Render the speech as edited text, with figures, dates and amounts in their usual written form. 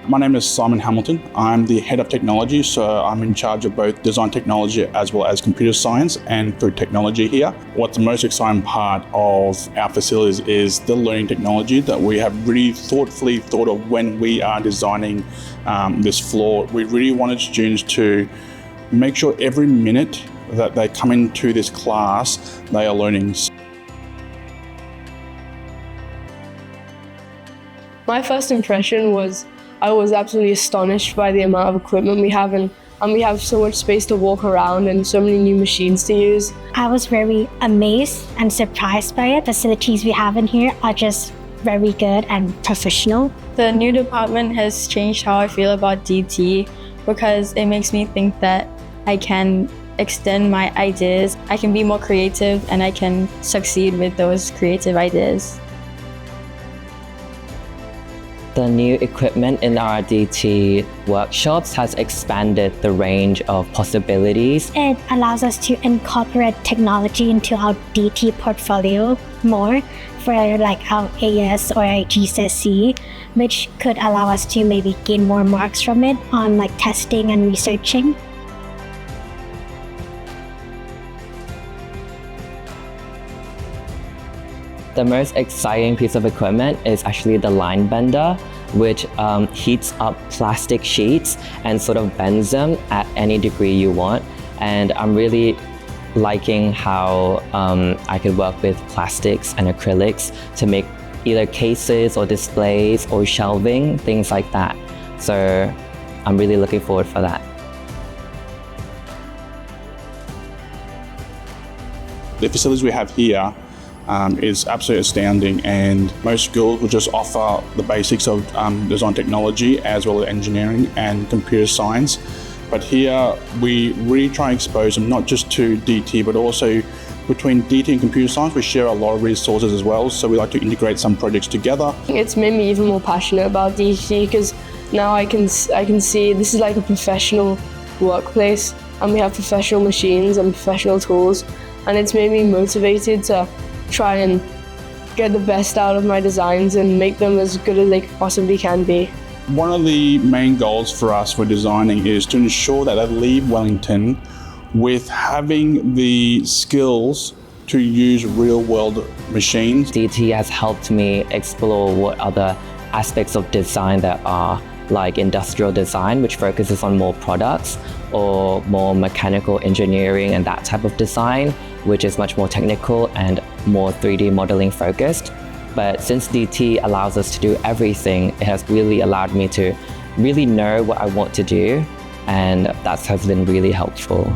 My name is Simon Hamilton. I'm the head of technology, so I'm in charge of both design technology as well as computer science and food technology here. What's the most exciting part of our facilities is the learning technology that we have really thoughtfully thought of when we are designing this floor. We really wanted students to make sure every minute that they come into this class, they are learning. My first impression was I was absolutely astonished by the amount of equipment we have, and we have so much space to walk around and so many new machines to use. I was very amazed and surprised by it. The facilities we have in here are just very good and professional. The new department has changed how I feel about DT because it makes me think that I can extend my ideas. I can be more creative and I can succeed with those creative ideas. The new equipment in our DT workshops has expanded the range of possibilities. It allows us to incorporate technology into our DT portfolio more for like our AS or our GCSE, which could allow us to maybe gain more marks from it on like testing and researching. The most exciting piece of equipment is actually the line bender, which heats up plastic sheets and sort of bends them at any degree you want. And I'm really liking how I could work with plastics and acrylics to make either cases or displays or shelving, things like that. So I'm really looking forward for that. The facilities we have here is absolutely astounding, and most schools will just offer the basics of design technology as well as engineering and computer science. But here we really try and expose them not just to DT but also between DT and computer science. We share a lot of resources as well, so we like to integrate some projects together. It's made me even more passionate about DT because now I can see this is like a professional workplace and we have professional machines and professional tools, and it's made me motivated to try and get the best out of my designs and make them as good as they possibly can be. One of the main goals for us for designing is to ensure that they leave Wellington with having the skills to use real-world machines. DT has helped me explore what other aspects of design there are, like industrial design, which focuses on more products, or more mechanical engineering and that type of design, which is much more technical and more 3D modeling focused. But since DT allows us to do everything, it has really allowed me to really know what I want to do, and that has been really helpful.